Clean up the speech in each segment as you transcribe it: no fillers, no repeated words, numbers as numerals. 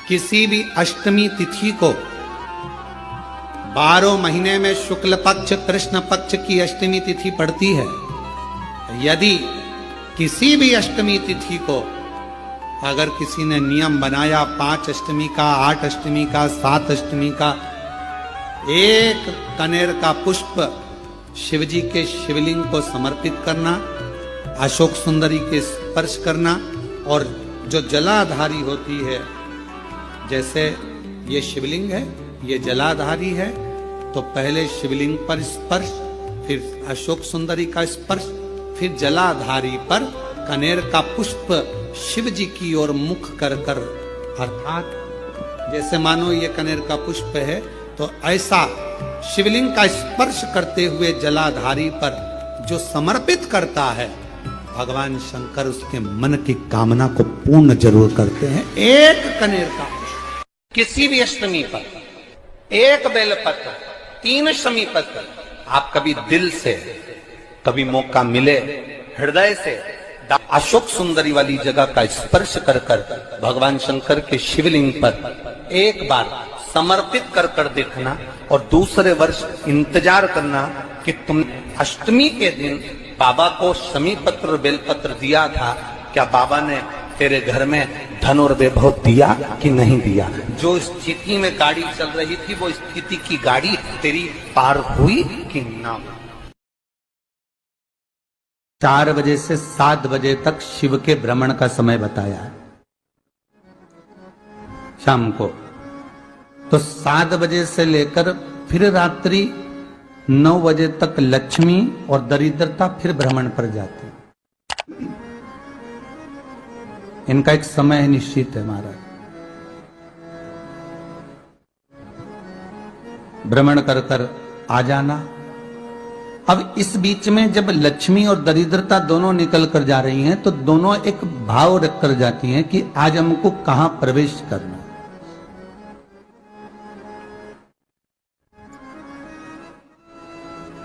किसी भी अष्टमी तिथि को 12 महीने में शुक्ल पक्ष कृष्ण पक्ष की अष्टमी तिथि पड़ती है। यदि किसी भी अष्टमी तिथि को अगर किसी ने नियम बनाया 5 अष्टमी का, 8 अष्टमी का, 7 अष्टमी का, एक कनेर का पुष्प शिवजी के शिवलिंग को समर्पित करना, अशोक सुंदरी के स्पर्श करना, और जो जलाधारी होती है, जैसे ये शिवलिंग है, ये जलाधारी है, तो पहले शिवलिंग पर स्पर्श, फिर अशोक सुंदरी का स्पर्श, फिर जलाधारी पर कनेर का पुष्प शिव जी की ओर मुख कर कर, अर्थात जैसे मानो ये कनेर का पुष्प है, तो ऐसा शिवलिंग का स्पर्श करते हुए जलाधारी पर जो समर्पित करता है, भगवान शंकर उसके मन की कामना को पूर्ण जरूर करते हैं। एक कनेर का पुष्प किसी भी अष्टमी पर, एक बेलपत्र, 3 शमी पत्र, आप कभी दिल से, कभी मौका मिले हृदय से अशोक सुंदरी वाली जगह का स्पर्श कर कर भगवान शंकर के शिवलिंग पर एक बार समर्पित कर कर देखना, और दूसरे वर्ष इंतजार करना कि तुम अष्टमी के दिन बाबा को शमी पत्र बेलपत्र दिया था, क्या बाबा ने तेरे घर में धन और वैभव दिया कि नहीं दिया। जो स्थिति में गाड़ी चल रही थी वो स्थिति की गाड़ी तेरी पार हुई कि ना। 4 बजे से 7 बजे तक शिव के भ्रमण का समय बताया है शाम को, तो 7 बजे से लेकर फिर रात्रि 9 बजे तक लक्ष्मी और दरिद्रता फिर भ्रमण पर जाती है। इनका एक समय निश्चित है महाराज, भ्रमण कर कर आ जाना। अब इस बीच में जब लक्ष्मी और दरिद्रता दोनों निकल कर जा रही हैं, तो दोनों एक भाव रख कर जाती हैं कि आज हमको कहां प्रवेश करना,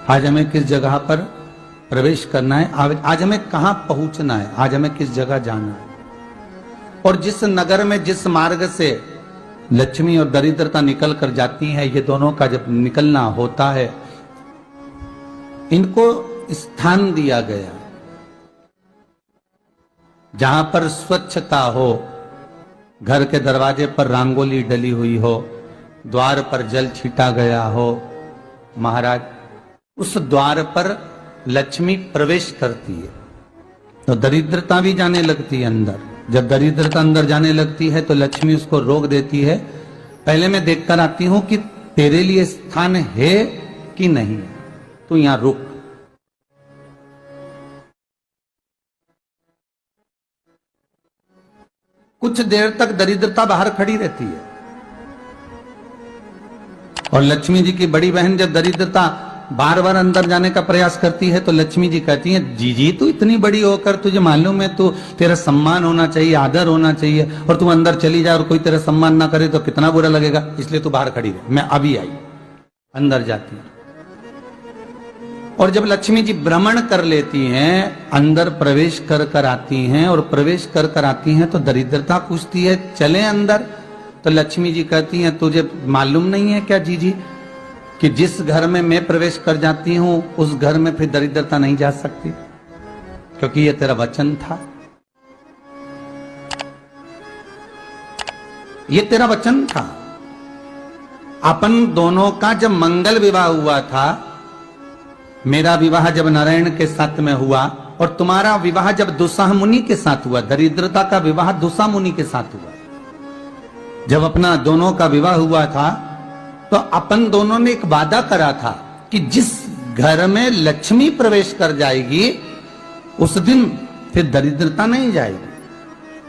आज हमें किस जगह पर प्रवेश करना है, आज हमें कहां पहुंचना है, आज हमें किस जगह जाना है। और जिस नगर में जिस मार्ग से लक्ष्मी और दरिद्रता निकल कर जाती है, ये दोनों का जब निकलना होता है, इनको स्थान दिया गया जहां पर स्वच्छता हो, घर के दरवाजे पर रंगोली डली हुई हो, द्वार पर जल छीटा गया हो। महाराज, उस द्वार पर लक्ष्मी प्रवेश करती है तो दरिद्रता भी जाने लगती है अंदर। जब दरिद्रता अंदर जाने लगती है तो लक्ष्मी उसको रोक देती है, पहले मैं देखकर आती हूं कि तेरे लिए स्थान है कि नहीं, तू यहां रुक। कुछ देर तक दरिद्रता बाहर खड़ी रहती है, और लक्ष्मी जी की बड़ी बहन जब दरिद्रता बार बार अंदर जाने का प्रयास करती है, तो लक्ष्मी जी कहती हैं, जी तू इतनी बड़ी होकर तुझे मालूम है, तू तेरा सम्मान होना चाहिए, आदर होना चाहिए, और तू अंदर चली जाए और कोई तेरा सम्मान ना करे तो कितना बुरा लगेगा, इसलिए तू बाहर खड़ी रहे, मैं अभी आई। अंदर जाती है, और जब लक्ष्मी जी भ्रमण कर लेती हैं, अंदर प्रवेश कर कर आती हैं, और प्रवेश कर कर आती हैं तो दरिद्रता पूछती है चले अंदर, तो लक्ष्मी जी कहती हैं, तुझे मालूम नहीं है क्या जीजी कि जिस घर में मैं प्रवेश कर जाती हूं उस घर में फिर दरिद्रता नहीं जा सकती, क्योंकि यह तेरा वचन था, यह तेरा वचन था। अपन दोनों का जब मंगल विवाह हुआ था, मेरा विवाह जब नारायण के साथ में हुआ और तुम्हारा विवाह जब दुस्साह मुनि के साथ हुआ, दरिद्रता का विवाह दुस्साह मुनि के साथ हुआ, जब अपना दोनों का विवाह हुआ था तो अपन दोनों ने एक वादा करा था कि जिस घर में लक्ष्मी प्रवेश कर जाएगी उस दिन फिर दरिद्रता नहीं जाएगी,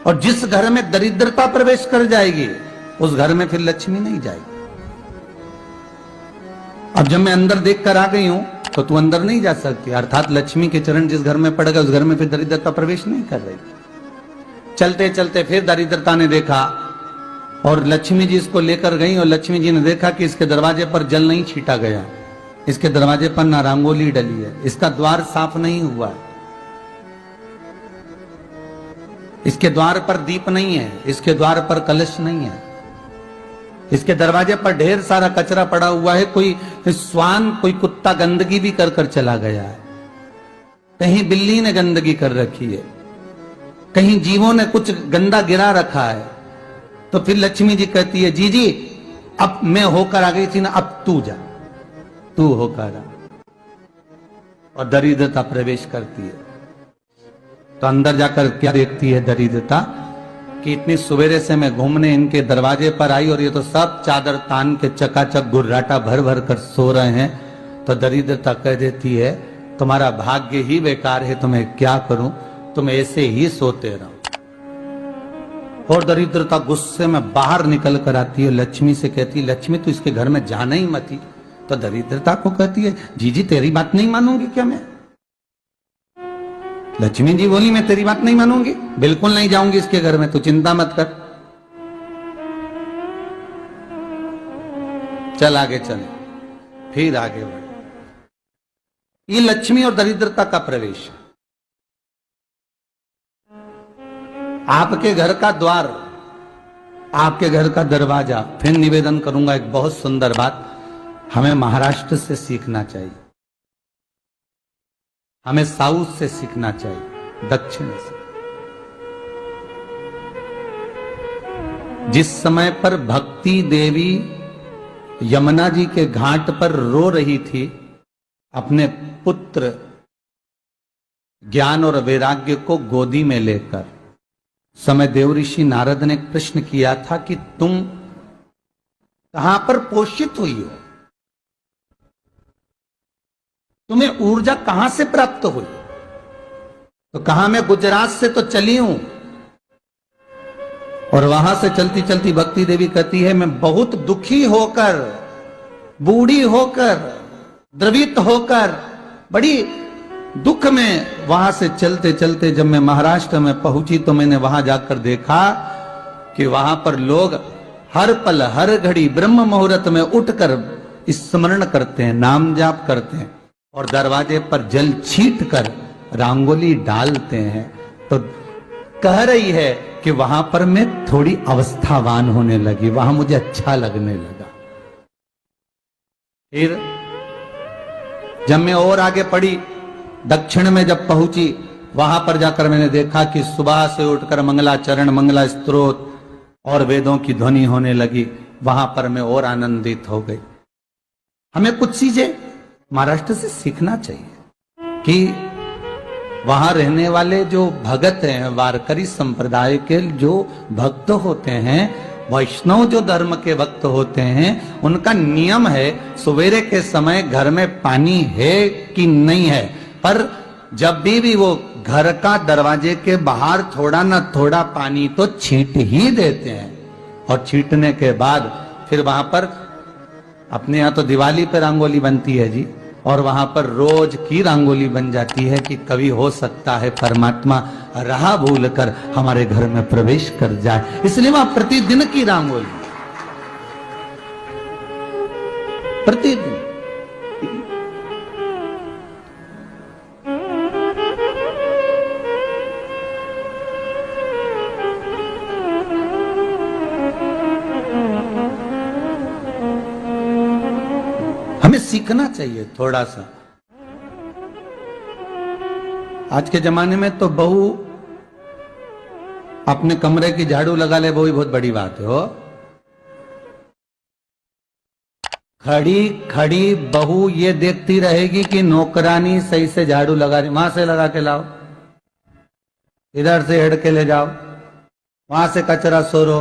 और जिस घर में दरिद्रता प्रवेश कर जाएगी उस घर में फिर लक्ष्मी नहीं जाएगी। अब जब मैं अंदर देख कर आ गई हूं तो तू अंदर नहीं जा सकती, अर्थात लक्ष्मी के चरण जिस घर में पड़ गए उस घर में फिर दरिद्रता प्रवेश नहीं कर रही। चलते चलते फिर दरिद्रता ने देखा और लक्ष्मी जी इसको लेकर गई, और लक्ष्मी जी ने देखा कि इसके दरवाजे पर जल नहीं छीटा गया, इसके दरवाजे पर ना रंगोली डली है, इसका द्वार साफ नहीं हुआ, इसके द्वार पर दीप नहीं है, इसके द्वार पर कलश नहीं है, इसके दरवाजे पर ढेर सारा कचरा पड़ा हुआ है, कोई श्वान कोई कुत्ता गंदगी भी कर कर चला गया है, कहीं बिल्ली ने गंदगी कर रखी है, कहीं जीवों ने कुछ गंदा गिरा रखा है। तो फिर लक्ष्मी जी कहती है, जी अब मैं होकर आ गई थी ना, अब तू जा, तू होकर आ। और दरिद्रता प्रवेश करती है। तो अंदर जाकर क्या देखती है दरिद्रता कि इतनी सवेरे से मैं घूमने इनके दरवाजे पर आई और ये तो सब चादर तान के चकाचक गुर्राटा भर भर कर सो रहे हैं। तो दरिद्रता कह देती है, तुम्हारा भाग्य ही बेकार है, तुम्हें क्या करूं, तुम ऐसे ही सोते रहो। और दरिद्रता गुस्से में बाहर निकल कर आती है, लक्ष्मी से कहती है, लक्ष्मी तू इसके घर में जाना ही मत ही। तो दरिद्रता को कहती है, जी तेरी बात नहीं मानूंगी क्या मैं? लक्ष्मी जी बोली, मैं तेरी बात नहीं मानूंगी, बिल्कुल नहीं जाऊंगी इसके घर में, तू चिंता मत कर, चल आगे चले। फिर आगे बढ़े। ये लक्ष्मी और दरिद्रता का प्रवेश। आपके घर का द्वार, आपके घर का दरवाजा। फिर निवेदन करूंगा एक बहुत सुंदर बात, हमें महाराष्ट्र से सीखना चाहिए, हमें साउथ से सीखना चाहिए, दक्षिण से। जिस समय पर भक्ति देवी यमुना जी के घाट पर रो रही थी, अपने पुत्र ज्ञान और वैराग्य को गोदी में लेकर, समय देवऋषि नारद ने प्रश्न किया था कि तुम कहां पर पोषित हुई हो, तुम्हें ऊर्जा कहां से प्राप्त हुई? तो कहा, मैं गुजरात से तो चली हूं। और वहां से चलती चलती भक्ति देवी कहती है, मैं बहुत दुखी होकर, बूढ़ी होकर, द्रवित होकर, बड़ी दुख में वहां से चलते चलते जब मैं महाराष्ट्र में पहुंची तो मैंने वहां जाकर देखा कि वहां पर लोग हर पल हर घड़ी ब्रह्म मुहूर्त में उठकर स्मरण करते हैं, नाम जाप करते हैं और दरवाजे पर जल छीट कर रंगोली डालते हैं। तो कह रही है कि वहां पर मैं थोड़ी अवस्थावान होने लगी, वहां मुझे अच्छा लगने लगा। फिर जब मैं और आगे पढ़ी, दक्षिण में जब पहुंची, वहां पर जाकर मैंने देखा कि सुबह से उठकर मंगलाचरण, मंगला स्तोत्र और वेदों की ध्वनि होने लगी। वहां पर मैं और आनंदित हो गई। हमें कुछ चीजें महाराष्ट्र से सीखना चाहिए कि वहां रहने वाले जो भगत हैं, वारकरी संप्रदाय के जो भक्त होते हैं, वैष्णव जो धर्म के भक्त होते हैं, उनका नियम है सवेरे के समय घर में पानी है कि नहीं है, पर जब भी वो घर का दरवाजे के बाहर थोड़ा ना थोड़ा पानी तो छींट ही देते हैं। और छींटने के बाद फिर वहां पर, अपने यहाँ तो दिवाली पर रंगोली बनती है जी, और वहां पर रोज की रंगोली बन जाती है कि कभी हो सकता है परमात्मा राह भूल कर हमारे घर में प्रवेश कर जाए, इसलिए वहां प्रतिदिन की रंगोली, प्रतिदिन। हमें सीखना चाहिए थोड़ा सा। आज के जमाने में तो बहू अपने कमरे की झाड़ू लगा ले, वो ही बहुत बड़ी बात है। हो खड़ी खड़ी बहू ये देखती रहेगी कि नौकरानी सही से झाड़ू लगा रही, वहां से लगा के लाओ, इधर से हेड के ले जाओ, वहां से कचरा सोरो,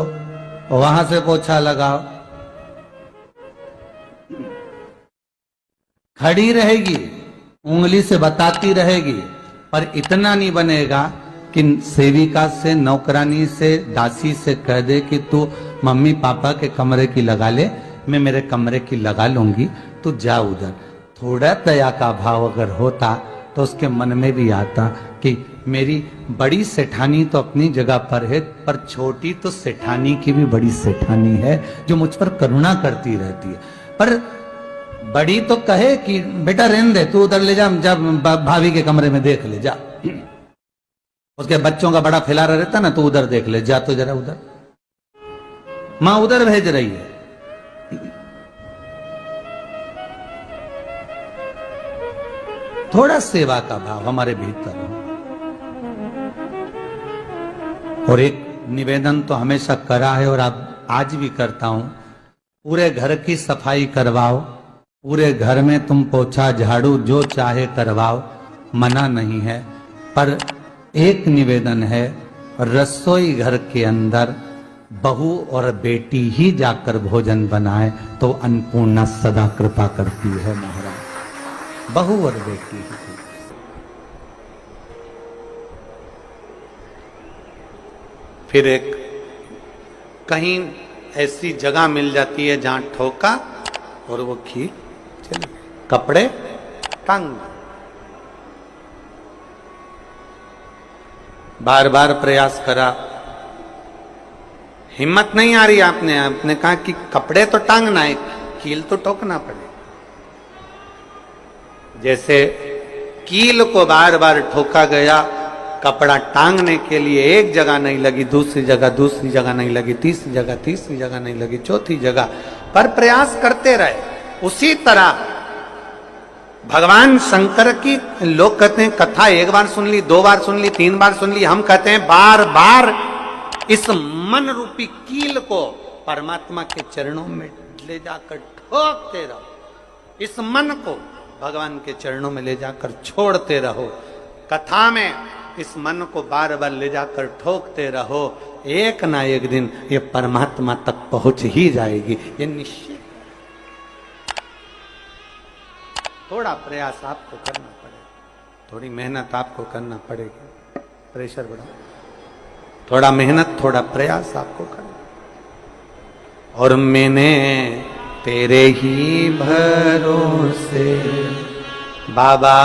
वहां से पोछा लगाओ। खड़ी रहेगी, उंगली से बताती रहेगी, पर इतना नहीं बनेगा कि सेविका से, नौकरानी से, दासी से कह दे कि तू मम्मी पापा के कमरे की लगा ले, मैं मेरे कमरे की लगा लूंगी, तू जा उधर। थोड़ा दया का भाव अगर होता तो उसके मन में भी आता कि मेरी बड़ी सेठानी तो अपनी जगह पर है, पर छोटी तो सेठानी की भी बड़ी सेठानी है जो मुझ पर करुणा करती रहती है। पर बड़ी तो कहे कि बेटा रहने दे, तू उधर ले जा, जब भाभी के कमरे में देख ले जा, उसके बच्चों का बड़ा फैलारा रहता ना, तो उधर देख ले जा, तो जरा उधर, माँ उधर भेज रही है, थोड़ा सेवा का भाव हमारे भीतर हो। और एक निवेदन तो हमेशा करा है और अब आज भी करता हूं, पूरे घर की सफाई करवाओ, पूरे घर में तुम पोछा झाड़ू जो चाहे करवाओ, मना नहीं है। पर एक निवेदन है, रसोई घर के अंदर बहू और बेटी ही जाकर भोजन बनाए तो अन्नपूर्णा सदा कृपा करती है महाराज। बहू और बेटी ही। फिर एक कहीं ऐसी जगह मिल जाती है जहां ठोका और वो खींच चले, कपड़े टांग। बार बार प्रयास करा, हिम्मत नहीं आ रही। आपने कहा कि कपड़े तो टांगना है, कील तो ठोकना पड़े। जैसे कील को बार बार ठोका गया, कपड़ा टांगने के लिए एक जगह नहीं लगी, दूसरी जगह नहीं लगी, तीसरी जगह नहीं लगी, चौथी जगह पर प्रयास करते रहे। उसी तरह भगवान शंकर की, लोग कहते हैं कथा एक बार सुन ली, 2 बार सुन ली, 3 बार सुन ली, हम कहते हैं बार बार इस मन रूपी कील को परमात्मा के चरणों में ले जाकर ठोकते रहो। इस मन को भगवान के चरणों में ले जाकर छोड़ते रहो। कथा में इस मन को बार बार ले जाकर ठोकते रहो, एक ना एक दिन ये परमात्मा तक पहुंच ही जाएगी, ये निश्चित। थोड़ा प्रयास आपको करना पड़ेगा, थोड़ी मेहनत आपको करना पड़ेगी। प्रेशर बढ़ाओ, थोड़ा मेहनत, थोड़ा प्रयास आपको करना। और मैंने तेरे ही भरोसे बाबा,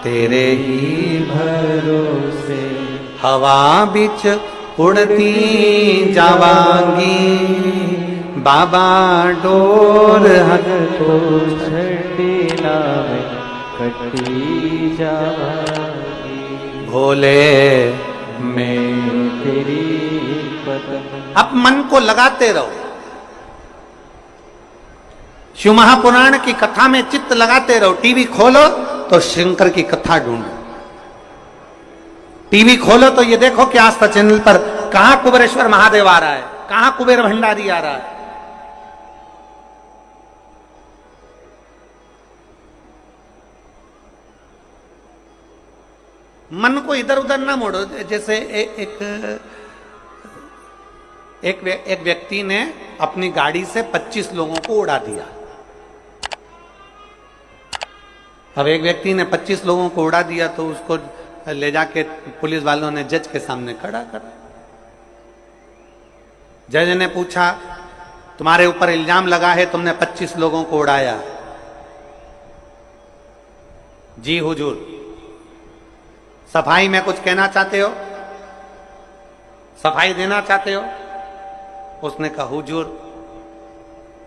तेरे ही भरोसे हवा बिच उड़ती जावांगी, बाबा डोर हक तो छड़ीला में कटी जावांगी, भोले मैं तेरी पत्नी। अब मन को लगाते रहो, शिव महापुराण की कथा में चित्त लगाते रहो। टीवी खोलो तो शंकर की कथा ढूंढो, टीवी खोलो तो ये देखो कि आस्था चैनल पर कहां कुबेरेश्वर महादेव आ रहा है, कहां कुबेर भंडारी आ रहा है। मन को इधर उधर ना मोड़ो। जैसे एक व्यक्ति ने अपनी गाड़ी से 25 लोगों को उड़ा दिया। अब एक व्यक्ति ने 25 लोगों को उड़ा दिया तो उसको ले जाके पुलिस वालों ने जज के सामने खड़ा कर। जज ने पूछा, तुम्हारे ऊपर इल्जाम लगा है तुमने 25 लोगों को उड़ाया। जी हुजूर, सफाई में कुछ कहना चाहते हो, सफाई देना चाहते हो? उसने कहा, हुजूर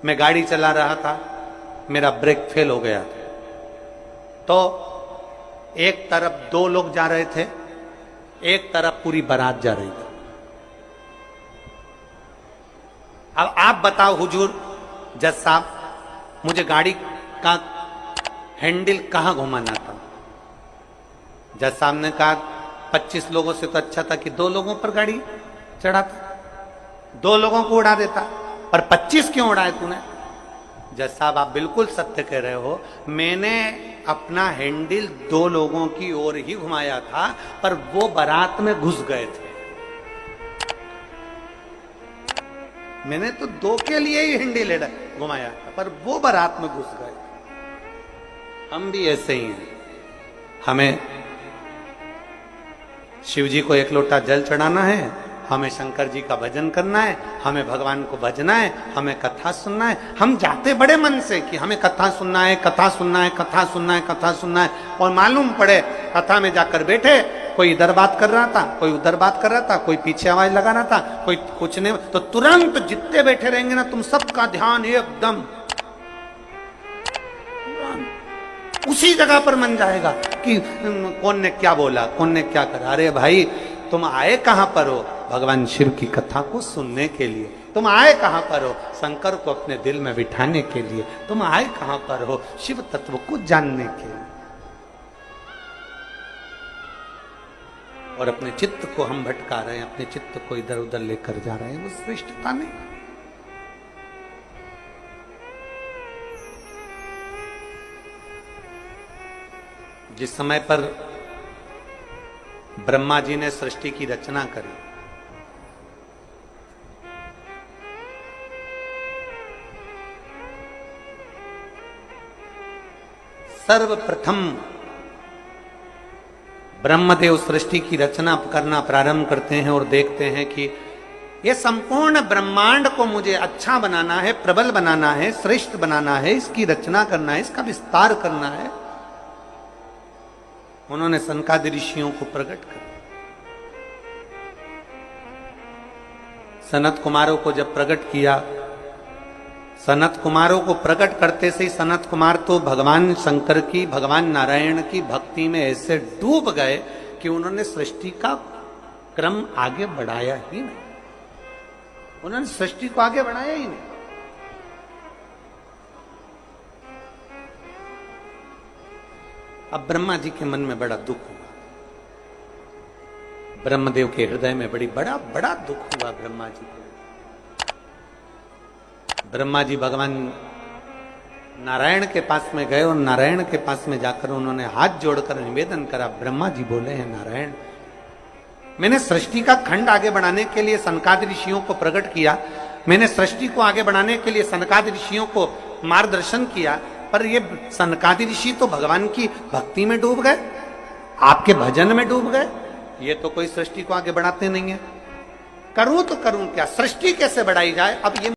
मैं गाड़ी चला रहा था, मेरा ब्रेक फेल हो गया था, तो एक तरफ 2 लोग जा रहे थे, एक तरफ पूरी बारात जा रही थी। अब आप बताओ हुजूर, जज साहब, मुझे गाड़ी का हैंडल कहां घुमाना था? जज साहब ने कहा, 25 लोगों से तो अच्छा था कि 2 लोगों पर गाड़ी चढ़ाता, 2 लोगों को उड़ा देता, पर 25 क्यों उड़ाए तूने? जज साहब, आप बिल्कुल सत्य कह रहे हो, मैंने अपना हैंडल 2 लोगों की ओर ही घुमाया था, पर वो बारात में घुस गए थे। मैंने तो 2 के लिए ही हैंडल घुमाया था, पर वो बारात में घुस गए। हम भी ऐसे ही हैं। हमें शिव जी को 1 लोटा जल चढ़ाना है, हमें शंकर जी का भजन करना है, हमें भगवान को भजना है, हमें कथा सुनना है। हम जाते बड़े मन से कि हमें कथा सुनना है, कथा सुनना है, कथा सुनना है, कथा सुनना है, और मालूम पड़े कथा में जाकर बैठे, कोई इधर बात कर रहा था, कोई उधर बात कर रहा था, कोई पीछे आवाज लगा रहा था, कोई कुछ नहीं, तो तुरंत जितने बैठे रहेंगे ना, तुम सबका ध्यान एकदम उसी जगह पर मन जाएगा कि कौन ने क्या बोला, कौन ने क्या करा। अरे भाई, तुम आए कहां पर हो? भगवान शिव की कथा को सुनने के लिए। तुम आए कहां पर हो? शंकर को अपने दिल में बिठाने के लिए। तुम आए कहां पर हो? शिव तत्व को जानने के लिए। और अपने चित्त को हम भटका रहे हैं, अपने चित्त को इधर उधर लेकर जा रहे हैं। वो श्रेष्ठता नहीं। जिस समय पर ब्रह्मा जी ने सृष्टि की रचना करी, सर्वप्रथम ब्रह्मदेव सृष्टि की रचना करना प्रारंभ करते हैं और देखते हैं कि ये संपूर्ण ब्रह्मांड को मुझे अच्छा बनाना है, प्रबल बनाना है, श्रेष्ठ बनाना है, इसकी रचना करना है, इसका विस्तार करना है। उन्होंने सनकादि ऋषियों को प्रकट कर, सनत कुमारों को जब प्रकट किया, सनत कुमारों को प्रकट करते से ही सनत कुमार तो भगवान शंकर की, भगवान नारायण की भक्ति में ऐसे डूब गए कि उन्होंने सृष्टि का क्रम आगे बढ़ाया ही नहीं। उन्होंने सृष्टि को आगे बढ़ाया ही नहीं। अब ब्रह्मा जी के मन में बड़ा दुख हुआ, ब्रह्मदेव के हृदय में बड़ा बड़ा दुख हुआ ब्रह्मा जी को। ब्रह्मा जी भगवान नारायण के पास में गए और नारायण के पास में जाकर उन्होंने हाथ जोड़कर निवेदन करा। ब्रह्मा जी बोले हैं, नारायण, मैंने सृष्टि का खंड आगे बढ़ाने के लिए सनकादि ऋषियों को प्रकट किया, मैंने सृष्टि को आगे बढ़ाने के लिए सनकादि ऋषियों को मार्गदर्शन किया, पर ये सनकादि ऋषि तो भगवान की भक्ति में डूब गए, आपके भजन में डूब गए, ये तो कोई सृष्टि को आगे बढ़ाते नहीं है। करूं तो करूं क्या, सृष्टि कैसे बढ़ाई जाए। अब ये